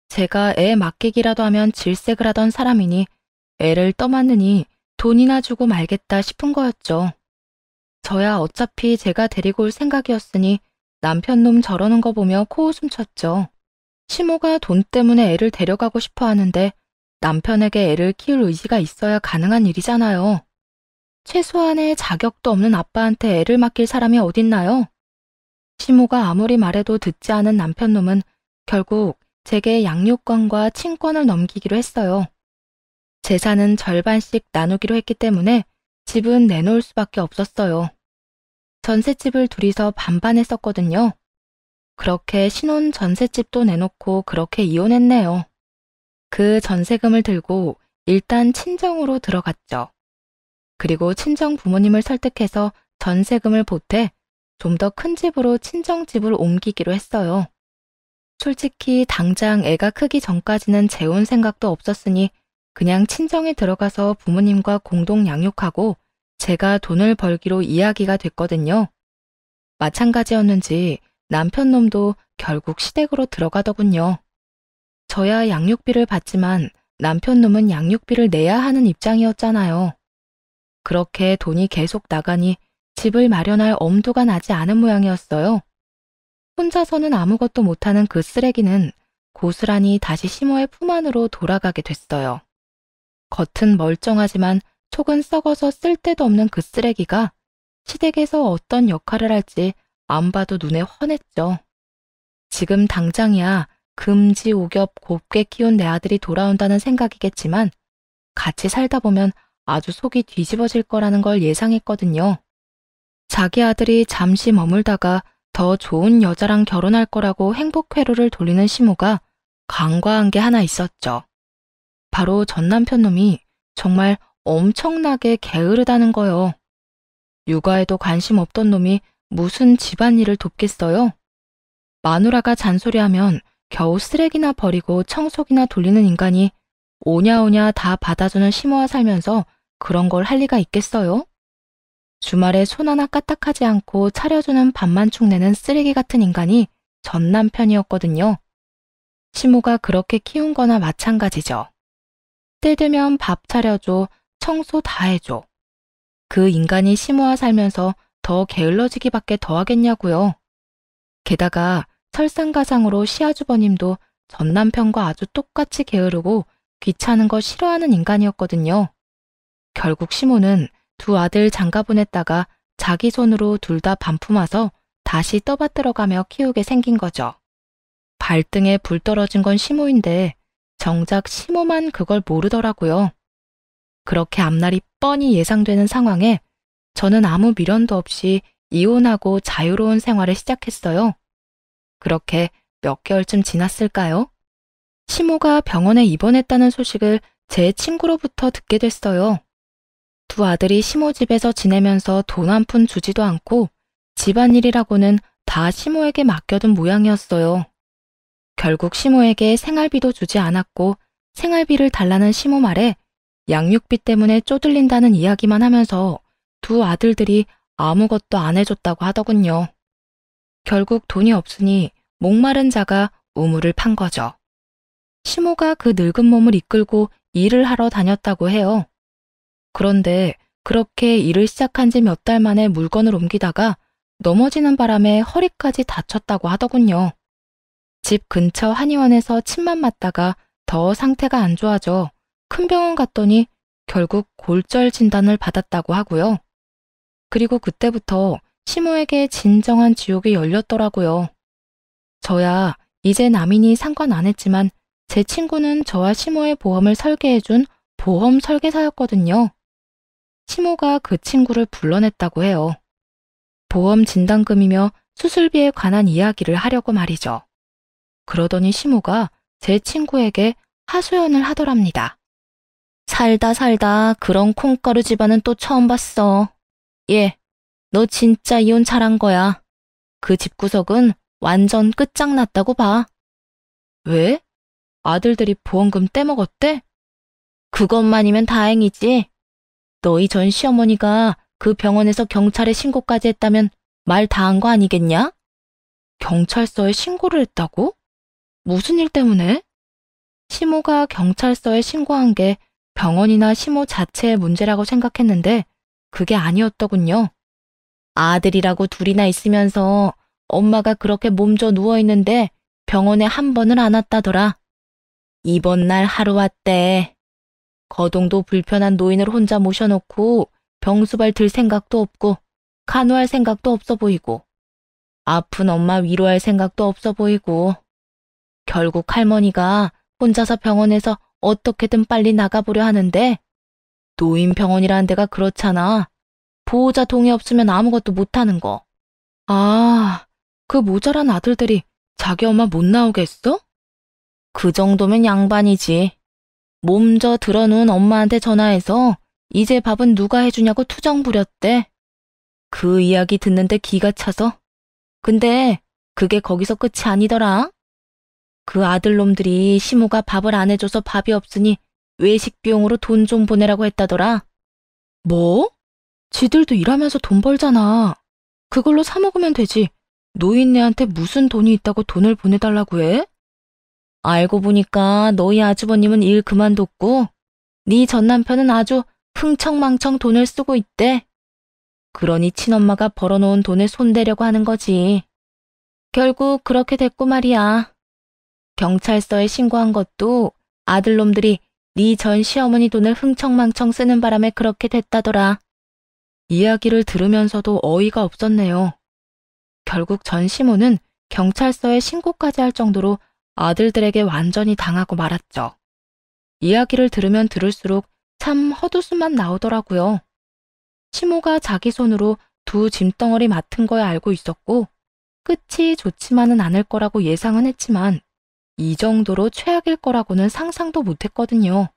Speaker 1: 제가 애 맡기기라도 하면 질색을 하던 사람이니 애를 떠맡느니 돈이나 주고 말겠다 싶은 거였죠. 저야 어차피 제가 데리고 올 생각이었으니 남편놈 저러는 거 보며 코웃음 쳤죠. 시모가 돈 때문에 애를 데려가고 싶어 하는데 남편에게 애를 키울 의지가 있어야 가능한 일이잖아요. 최소한의 자격도 없는 아빠한테 애를 맡길 사람이 어딨나요? 시모가 아무리 말해도 듣지 않은 남편놈은 결국 제게 양육권과 친권을 넘기기로 했어요. 재산은 절반씩 나누기로 했기 때문에 집은 내놓을 수밖에 없었어요. 전셋집을 둘이서 반반 했었거든요. 그렇게 신혼 전셋집도 내놓고 그렇게 이혼했네요. 그 전세금을 들고 일단 친정으로 들어갔죠. 그리고 친정 부모님을 설득해서 전세금을 보태 좀 더 큰 집으로 친정집을 옮기기로 했어요. 솔직히 당장 애가 크기 전까지는 재혼 생각도 없었으니 그냥 친정에 들어가서 부모님과 공동 양육하고 제가 돈을 벌기로 이야기가 됐거든요. 마찬가지였는지 남편놈도 결국 시댁으로 들어가더군요. 저야 양육비를 받지만 남편놈은 양육비를 내야 하는 입장이었잖아요. 그렇게 돈이 계속 나가니 집을 마련할 엄두가 나지 않은 모양이었어요. 혼자서는 아무것도 못하는 그 쓰레기는 고스란히 다시 시모의 품 안으로 돌아가게 됐어요. 겉은 멀쩡하지만 속은 썩어서 쓸데도 없는 그 쓰레기가 시댁에서 어떤 역할을 할지 안 봐도 눈에 훤했죠. 지금 당장이야 금지옥엽 곱게 키운 내 아들이 돌아온다는 생각이겠지만 같이 살다 보면 아주 속이 뒤집어질 거라는 걸 예상했거든요. 자기 아들이 잠시 머물다가 더 좋은 여자랑 결혼할 거라고 행복회로를 돌리는 시모가 간과한 게 하나 있었죠. 바로 전 남편 놈이 정말 엄청나게 게으르다는 거요. 육아에도 관심 없던 놈이 무슨 집안일을 돕겠어요? 마누라가 잔소리하면 겨우 쓰레기나 버리고 청소기나 돌리는 인간이 오냐오냐 다 받아주는 시모와 살면서 그런 걸 할 리가 있겠어요? 주말에 손 하나 까딱하지 않고 차려주는 밥만 축내는 쓰레기 같은 인간이 전 남편이었거든요. 시모가 그렇게 키운 거나 마찬가지죠. 때 되면 밥 차려줘, 청소 다 해줘. 그 인간이 시모와 살면서 더 게을러지기밖에 더 하겠냐고요. 게다가 설상가상으로 시아주버님도 전 남편과 아주 똑같이 게으르고 귀찮은 거 싫어하는 인간이었거든요. 결국 시모는 두 아들 장가 보냈다가 자기 손으로 둘 다 반품와서 다시 떠받들어가며 키우게 생긴 거죠. 발등에 불 떨어진 건 시모인데 정작 시모만 그걸 모르더라고요. 그렇게 앞날이 뻔히 예상되는 상황에 저는 아무 미련도 없이 이혼하고 자유로운 생활을 시작했어요. 그렇게 몇 개월쯤 지났을까요? 시모가 병원에 입원했다는 소식을 제 친구로부터 듣게 됐어요. 두 아들이 시모 집에서 지내면서 돈 한 푼 주지도 않고 집안일이라고는 다 시모에게 맡겨둔 모양이었어요. 결국 시모에게 생활비도 주지 않았고 생활비를 달라는 시모 말에 양육비 때문에 쪼들린다는 이야기만 하면서 두 아들들이 아무것도 안 해줬다고 하더군요. 결국 돈이 없으니 목마른 자가 우물을 판 거죠. 시모가 그 늙은 몸을 이끌고 일을 하러 다녔다고 해요. 그런데 그렇게 일을 시작한 지 몇 달 만에 물건을 옮기다가 넘어지는 바람에 허리까지 다쳤다고 하더군요. 집 근처 한의원에서 침만 맞다가 더 상태가 안 좋아져 큰 병원 갔더니 결국 골절 진단을 받았다고 하고요. 그리고 그때부터 시모에게 진정한 지옥이 열렸더라고요. 저야 이제 남이니 상관 안 했지만 제 친구는 저와 시모의 보험을 설계해준 보험 설계사였거든요. 시모가 그 친구를 불러냈다고 해요. 보험 진단금이며 수술비에 관한 이야기를 하려고 말이죠. 그러더니 시모가 제 친구에게 하소연을 하더랍니다. 살다 살다 그런 콩가루 집안은 또 처음 봤어. 얘, 너 진짜 이혼 잘한 거야. 그 집구석은 완전 끝장났다고 봐. 왜? 아들들이 보험금 떼먹었대? 그것만이면 다행이지. 너희 전 시어머니가 그 병원에서 경찰에 신고까지 했다면 말 다 한 거 아니겠냐? 경찰서에 신고를 했다고? 무슨 일 때문에? 시모가 경찰서에 신고한 게 병원이나 시모 자체의 문제라고 생각했는데 그게 아니었더군요. 아들이라고 둘이나 있으면서 엄마가 그렇게 몸져 누워있는데 병원에 한 번을 안 왔다더라. 이번 날 하루 왔대. 거동도 불편한 노인을 혼자 모셔놓고 병수발 들 생각도 없고 간호할 생각도 없어 보이고 아픈 엄마 위로할 생각도 없어 보이고 결국 할머니가 혼자서 병원에서 어떻게든 빨리 나가보려 하는데 노인병원이라는 데가 그렇잖아. 보호자 동의 없으면 아무것도 못하는 거. 아, 그 모자란 아들들이 자기 엄마 못 나오게 했어? 그 정도면 양반이지. 몸져 들어놓은 엄마한테 전화해서 이제 밥은 누가 해주냐고 투정 부렸대. 그 이야기 듣는데 기가 차서. 근데 그게 거기서 끝이 아니더라. 그 아들놈들이 시모가 밥을 안 해줘서 밥이 없으니 외식 비용으로 돈 좀 보내라고 했다더라. 뭐? 지들도 일하면서 돈 벌잖아. 그걸로 사 먹으면 되지. 노인네한테 무슨 돈이 있다고 돈을 보내달라고 해? 알고 보니까 너희 아주버님은 일 그만뒀고 네 전 남편은 아주 흥청망청 돈을 쓰고 있대. 그러니 친엄마가 벌어놓은 돈을 손대려고 하는 거지. 결국 그렇게 됐고 말이야. 경찰서에 신고한 것도 아들놈들이 네 전 시어머니 돈을 흥청망청 쓰는 바람에 그렇게 됐다더라. 이야기를 들으면서도 어이가 없었네요. 결국 전 시모는 경찰서에 신고까지 할 정도로 아들들에게 완전히 당하고 말았죠. 이야기를 들으면 들을수록 참 헛웃음만 나오더라고요. 시모가 자기 손으로 두 짐덩어리 맡은 거야 알고 있었고 끝이 좋지만은 않을 거라고 예상은 했지만 이 정도로 최악일 거라고는 상상도 못했거든요.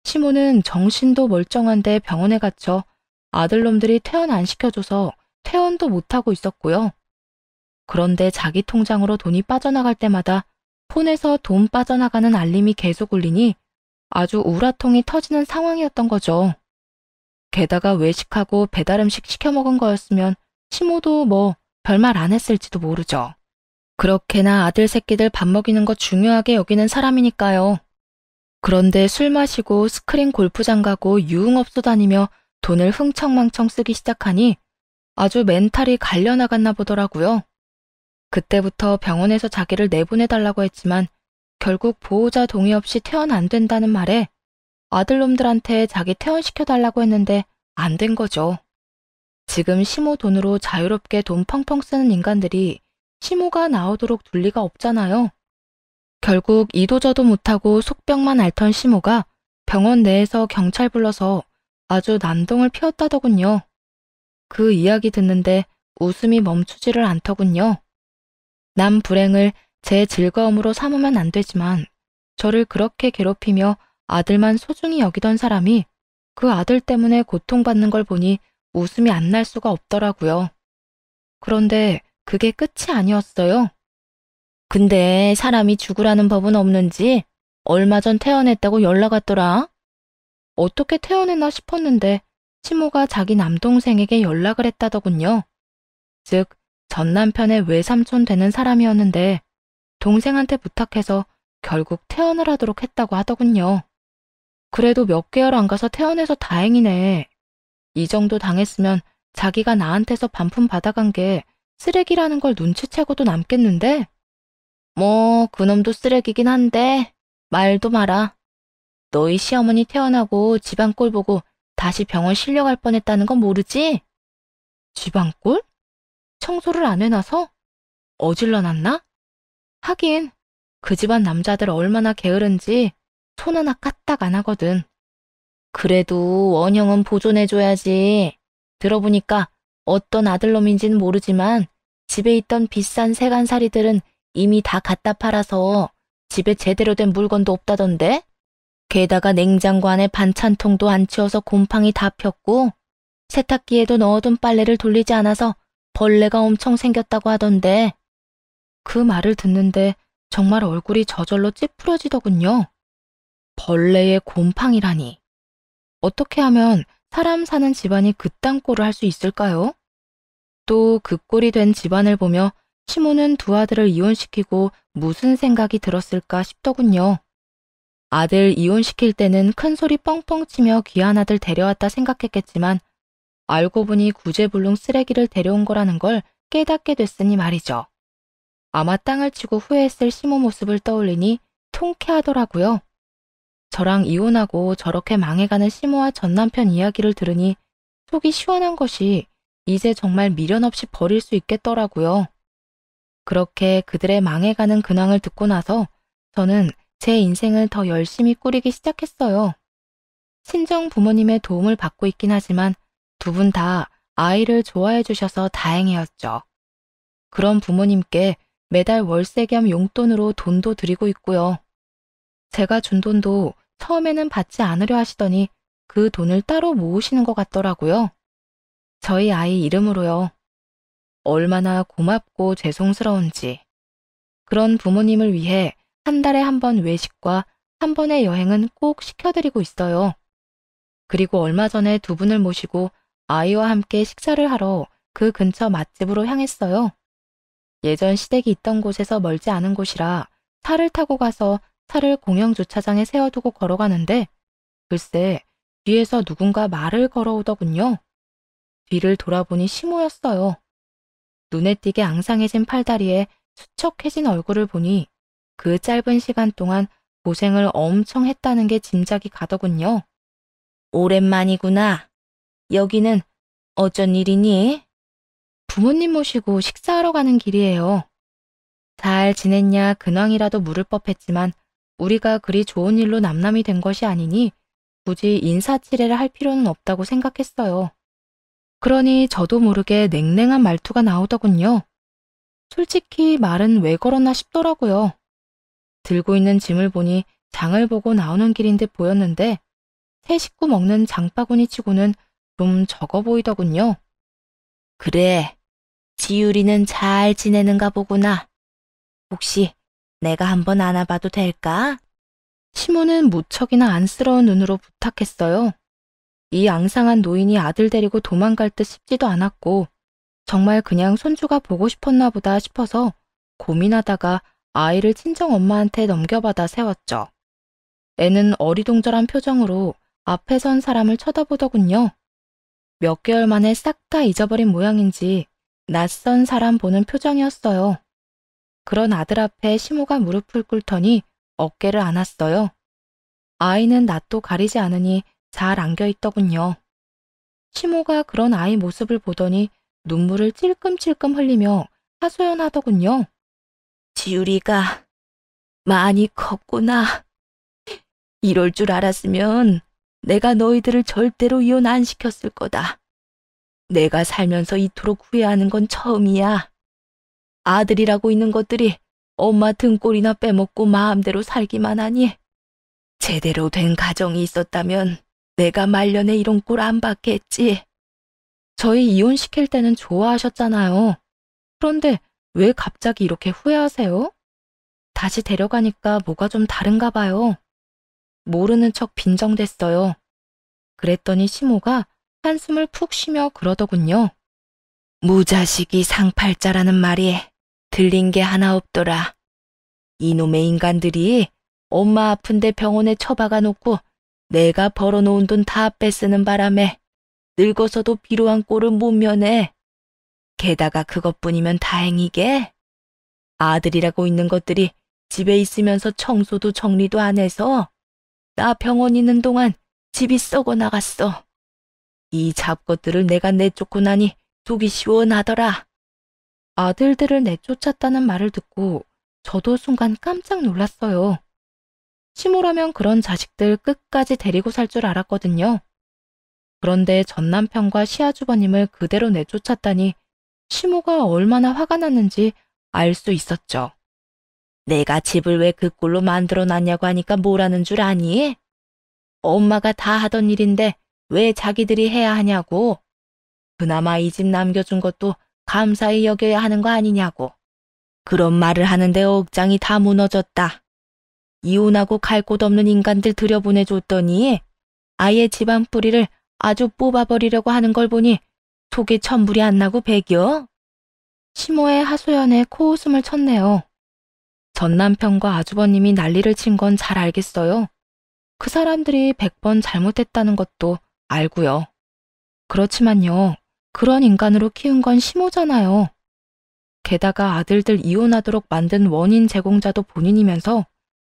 Speaker 1: 시모는 정신도 멀쩡한데 병원에 갇혀 아들놈들이 퇴원 안 시켜줘서 퇴원도 못하고 있었고요. 그런데 자기 통장으로 돈이 빠져나갈 때마다 폰에서 돈 빠져나가는 알림이 계속 울리니 아주 우라통이 터지는 상황이었던 거죠. 게다가 외식하고 배달음식 시켜 먹은 거였으면 시모도 뭐 별말 안 했을지도 모르죠. 그렇게나 아들 새끼들 밥 먹이는 거 중요하게 여기는 사람이니까요. 그런데 술 마시고 스크린 골프장 가고 유흥업소 다니며 돈을 흥청망청 쓰기 시작하니 아주 멘탈이 갈려나갔나 보더라고요. 그때부터 병원에서 자기를 내보내달라고 했지만 결국 보호자 동의 없이 퇴원 안 된다는 말에 아들놈들한테 자기 퇴원시켜달라고 했는데 안 된 거죠. 지금 시모 돈으로 자유롭게 돈 펑펑 쓰는 인간들이 시모가 나오도록 둘 리가 없잖아요. 결국 이도저도 못하고 속병만 앓던 시모가 병원 내에서 경찰 불러서 아주 난동을 피웠다더군요. 그 이야기 듣는데 웃음이 멈추지를 않더군요. 남 불행을 제 즐거움으로 삼으면 안 되지만 저를 그렇게 괴롭히며 아들만 소중히 여기던 사람이 그 아들 때문에 고통받는 걸 보니 웃음이 안 날 수가 없더라고요. 그런데 그게 끝이 아니었어요. 근데 사람이 죽으라는 법은 없는지 얼마 전 퇴원했다고 연락 왔더라. 어떻게 퇴원했나 싶었는데 시모가 자기 남동생에게 연락을 했다더군요. 즉 전 남편의 외삼촌 되는 사람이었는데 동생한테 부탁해서 결국 퇴원을 하도록 했다고 하더군요. 그래도 몇 개월 안 가서 퇴원해서 다행이네. 이 정도 당했으면 자기가 나한테서 반품 받아간 게 쓰레기라는 걸 눈치채고도 남겠는데? 뭐 그놈도 쓰레기긴 한데 말도 마라. 너희 시어머니 퇴원하고 집안 꼴 보고 다시 병원 실려갈 뻔했다는 건 모르지? 집안 꼴? 청소를 안 해놔서? 어질러 놨나? 하긴 그 집안 남자들 얼마나 게으른지 손 하나 까딱 안 하거든. 그래도 원형은 보존해줘야지. 들어보니까 어떤 아들놈인지는 모르지만 집에 있던 비싼 세간살이들은 이미 다 갖다 팔아서 집에 제대로 된 물건도 없다던데? 게다가 냉장고 안에 반찬통도 안 치워서 곰팡이 다 폈고 세탁기에도 넣어둔 빨래를 돌리지 않아서 벌레가 엄청 생겼다고 하던데. 그 말을 듣는데 정말 얼굴이 저절로 찌푸려지더군요. 벌레의 곰팡이라니. 어떻게 하면 사람 사는 집안이 그딴 꼴을 할 수 있을까요? 또 그 꼴이 된 집안을 보며 시모는 두 아들을 이혼시키고 무슨 생각이 들었을까 싶더군요. 아들 이혼시킬 때는 큰 소리 뻥뻥 치며 귀한 아들 데려왔다 생각했겠지만 알고 보니 구제불능 쓰레기를 데려온 거라는 걸 깨닫게 됐으니 말이죠. 아마 땅을 치고 후회했을 시모 모습을 떠올리니 통쾌하더라고요. 저랑 이혼하고 저렇게 망해가는 시모와 전 남편 이야기를 들으니 속이 시원한 것이 이제 정말 미련 없이 버릴 수 있겠더라고요. 그렇게 그들의 망해가는 근황을 듣고 나서 저는 제 인생을 더 열심히 꾸리기 시작했어요. 친정 부모님의 도움을 받고 있긴 하지만 두 분 다 아이를 좋아해 주셔서 다행이었죠. 그런 부모님께 매달 월세 겸 용돈으로 돈도 드리고 있고요. 제가 준 돈도 처음에는 받지 않으려 하시더니 그 돈을 따로 모으시는 것 같더라고요. 저희 아이 이름으로요. 얼마나 고맙고 죄송스러운지. 그런 부모님을 위해 한 달에 한 번 외식과 한 번의 여행은 꼭 시켜드리고 있어요. 그리고 얼마 전에 두 분을 모시고 아이와 함께 식사를 하러 그 근처 맛집으로 향했어요. 예전 시댁이 있던 곳에서 멀지 않은 곳이라 차를 타고 가서 차를 공영 주차장에 세워두고 걸어가는데 글쎄 뒤에서 누군가 말을 걸어오더군요. 뒤를 돌아보니 시모였어요. 눈에 띄게 앙상해진 팔다리에 수척해진 얼굴을 보니 그 짧은 시간 동안 고생을 엄청 했다는 게 짐작이 가더군요. 오랜만이구나. 여기는 어쩐 일이니? 부모님 모시고 식사하러 가는 길이에요. 잘 지냈냐 근황이라도 물을 법했지만 우리가 그리 좋은 일로 남남이 된 것이 아니니 굳이 인사치레를 할 필요는 없다고 생각했어요. 그러니 저도 모르게 냉랭한 말투가 나오더군요. 솔직히 말은 왜 걸었나 싶더라고요. 들고 있는 짐을 보니 장을 보고 나오는 길인 듯 보였는데 세 식구 먹는 장바구니 치고는 좀 적어 보이더군요. 그래, 지율이는 잘 지내는가 보구나. 혹시 내가 한번 안아봐도 될까? 시모는 무척이나 안쓰러운 눈으로 부탁했어요. 이 앙상한 노인이 아들 데리고 도망갈 듯 싶지도 않았고 정말 그냥 손주가 보고 싶었나 보다 싶어서 고민하다가 아이를 친정 엄마한테 넘겨받아 세웠죠. 애는 어리동절한 표정으로 앞에 선 사람을 쳐다보더군요. 몇 개월 만에 싹 다 잊어버린 모양인지 낯선 사람 보는 표정이었어요. 그런 아들 앞에 시모가 무릎을 꿇더니 어깨를 안았어요. 아이는 낯도 가리지 않으니 잘 안겨있더군요. 시모가 그런 아이 모습을 보더니 눈물을 찔끔찔끔 흘리며 하소연하더군요. 지율이가 많이 컸구나. 이럴 줄 알았으면 내가 너희들을 절대로 이혼 안 시켰을 거다. 내가 살면서 이토록 후회하는 건 처음이야. 아들이라고 있는 것들이 엄마 등골이나 빼먹고 마음대로 살기만 하니 제대로 된 가정이 있었다면 내가 말년에 이런 꼴 안 받겠지. 저희 이혼시킬 때는 좋아하셨잖아요. 그런데 왜 갑자기 이렇게 후회하세요? 다시 데려가니까 뭐가 좀 다른가 봐요. 모르는 척 빈정댔어요. 그랬더니 시모가 한숨을 푹 쉬며 그러더군요. 무자식이 상팔자라는 말이 들린 게 하나 없더라. 이놈의 인간들이 엄마 아픈데 병원에 처박아 놓고 내가 벌어놓은 돈 다 뺏쓰는 바람에 늙어서도 비로한 꼴을 못 면해. 게다가 그것뿐이면 다행이게 아들이라고 있는 것들이 집에 있으면서 청소도 정리도 안 해서 나 병원 있는 동안 집이 썩어 나갔어. 이 잡것들을 내가 내쫓고 나니 속이 시원하더라. 아들들을 내쫓았다는 말을 듣고 저도 순간 깜짝 놀랐어요. 시모라면 그런 자식들 끝까지 데리고 살 줄 알았거든요. 그런데 전 남편과 시아주버님을 그대로 내쫓았다니 시모가 얼마나 화가 났는지 알 수 있었죠. 내가 집을 왜 그 꼴로 만들어놨냐고 하니까 뭐라는 줄 아니? 엄마가 다 하던 일인데 왜 자기들이 해야 하냐고. 그나마 이 집 남겨준 것도 감사히 여겨야 하는 거 아니냐고. 그런 말을 하는데 억장이 다 무너졌다. 이혼하고 갈 곳 없는 인간들 들여보내줬더니 아예 집안 뿌리를 아주 뽑아버리려고 하는 걸 보니 속에 천불이 안 나고 배겨? 시모의 하소연에 코웃음을 쳤네요. 전 남편과 아주버님이 난리를 친 건 잘 알겠어요. 그 사람들이 100번 잘못했다는 것도 알고요. 그렇지만요, 그런 인간으로 키운 건 시모잖아요. 게다가 아들들 이혼하도록 만든 원인 제공자도 본인이면서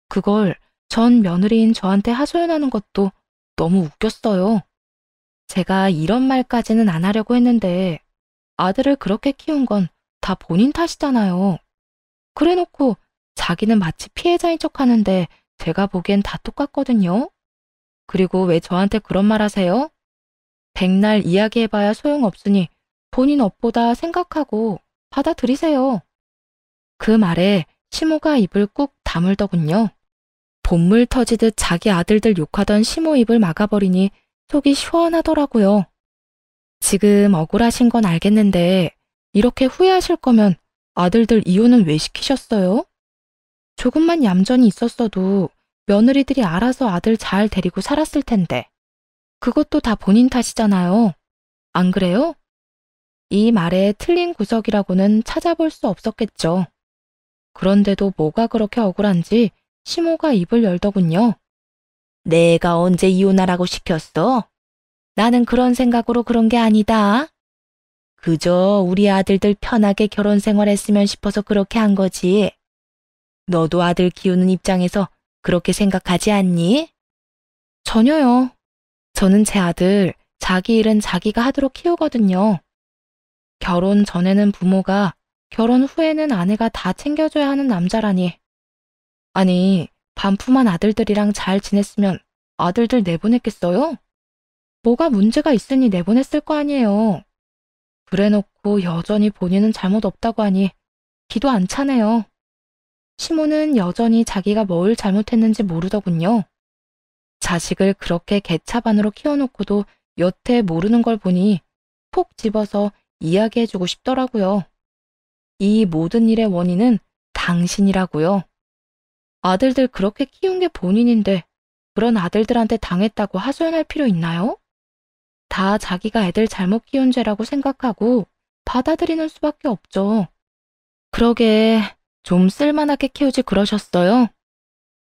Speaker 1: 그걸 전 며느리인 저한테 하소연하는 것도 너무 웃겼어요. 제가 이런 말까지는 안 하려고 했는데 아들을 그렇게 키운 건 다 본인 탓이잖아요. 그래놓고 자기는 마치 피해자인 척 하는데 제가 보기엔 다 똑같거든요. 그리고 왜 저한테 그런 말 하세요? 백날 이야기해봐야 소용없으니 본인 업보다 생각하고 받아들이세요. 그 말에 시모가 입을 꾹 다물더군요. 본물 터지듯 자기 아들들 욕하던 시모 입을 막아버리니 속이 시원하더라고요. 지금 억울하신 건 알겠는데 이렇게 후회하실 거면 아들들 이혼은 왜 시키셨어요? 조금만 얌전히 있었어도 며느리들이 알아서 아들 잘 데리고 살았을 텐데. 그것도 다 본인 탓이잖아요. 안 그래요? 이 말에 틀린 구석이라고는 찾아볼 수 없었겠죠. 그런데도 뭐가 그렇게 억울한지 시모가 입을 열더군요. 내가 언제 이혼하라고 시켰어? 나는 그런 생각으로 그런 게 아니다. 그저 우리 아들들 편하게 결혼 생활했으면 싶어서 그렇게 한 거지. 너도 아들 키우는 입장에서 그렇게 생각하지 않니? 전혀요. 저는 제 아들 자기 일은 자기가 하도록 키우거든요. 결혼 전에는 부모가, 결혼 후에는 아내가 다 챙겨줘야 하는 남자라니. 아니, 반품한 아들들이랑 잘 지냈으면 아들들 내보냈겠어요? 뭐가 문제가 있으니 내보냈을 거 아니에요. 그래놓고 여전히 본인은 잘못 없다고 하니 기도 안 차네요. 시모는 여전히 자기가 뭘 잘못했는지 모르더군요. 자식을 그렇게 개차반으로 키워놓고도 여태 모르는 걸 보니 콕 집어서 이야기해주고 싶더라고요. 이 모든 일의 원인은 당신이라고요. 아들들 그렇게 키운 게 본인인데 그런 아들들한테 당했다고 하소연할 필요 있나요? 다 자기가 애들 잘못 키운 죄라고 생각하고 받아들이는 수밖에 없죠. 그러게 좀 쓸만하게 키우지 그러셨어요?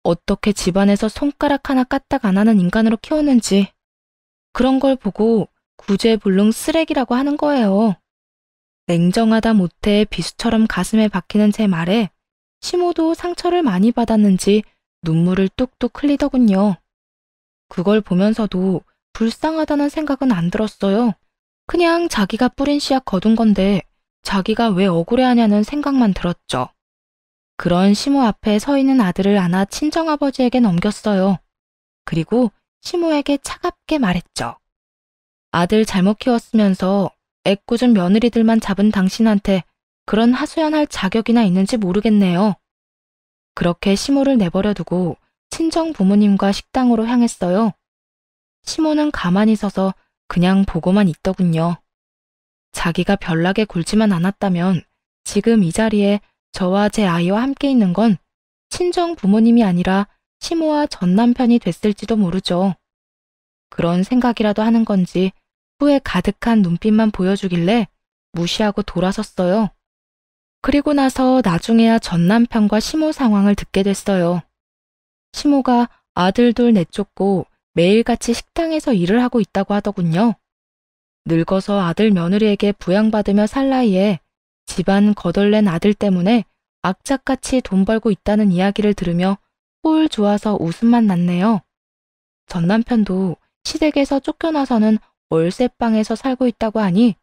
Speaker 1: 어떻게 집안에서 손가락 하나 까딱 안 하는 인간으로 키웠는지 그런 걸 보고 구제불능 쓰레기라고 하는 거예요. 냉정하다 못해 비수처럼 가슴에 박히는 제 말에 시모도 상처를 많이 받았는지 눈물을 뚝뚝 흘리더군요. 그걸 보면서도 불쌍하다는 생각은 안 들었어요. 그냥 자기가 뿌린 씨앗 거둔 건데 자기가 왜 억울해하냐는 생각만 들었죠. 그런 시모 앞에 서 있는 아들을 안아 친정아버지에게 넘겼어요. 그리고 시모에게 차갑게 말했죠. 아들 잘못 키웠으면서 애꿎은 며느리들만 잡은 당신한테 그런 하소연할 자격이나 있는지 모르겠네요. 그렇게 시모를 내버려 두고 친정 부모님과 식당으로 향했어요. 시모는 가만히 서서 그냥 보고만 있더군요. 자기가 별나게 굴지만 않았다면 지금 이 자리에 저와 제 아이와 함께 있는 건 친정 부모님이 아니라 시모와 전 남편이 됐을지도 모르죠. 그런 생각이라도 하는 건지 후회 가득한 눈빛만 보여주길래 무시하고 돌아섰어요. 그리고 나서 나중에야 전 남편과 시모 상황을 듣게 됐어요. 시모가 아들 둘 내쫓고 매일같이 식당에서 일을 하고 있다고 하더군요. 늙어서 아들 며느리에게 부양받으며 살 나이에 집안 거덜낸 아들 때문에 악착같이 돈 벌고 있다는 이야기를 들으며 꼴 좋아서 웃음만 났네요. 전 남편도 시댁에서 쫓겨나서는 월세방에서 살고 있다고 하니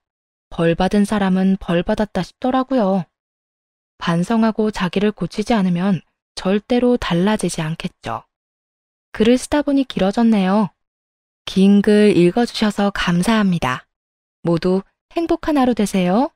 Speaker 1: 벌 받은 사람은 벌 받았다 싶더라고요. 반성하고 자기를 고치지 않으면 절대로 달라지지 않겠죠. 글을 쓰다 보니 길어졌네요. 긴 글 읽어주셔서 감사합니다. 모두 행복한 하루 되세요.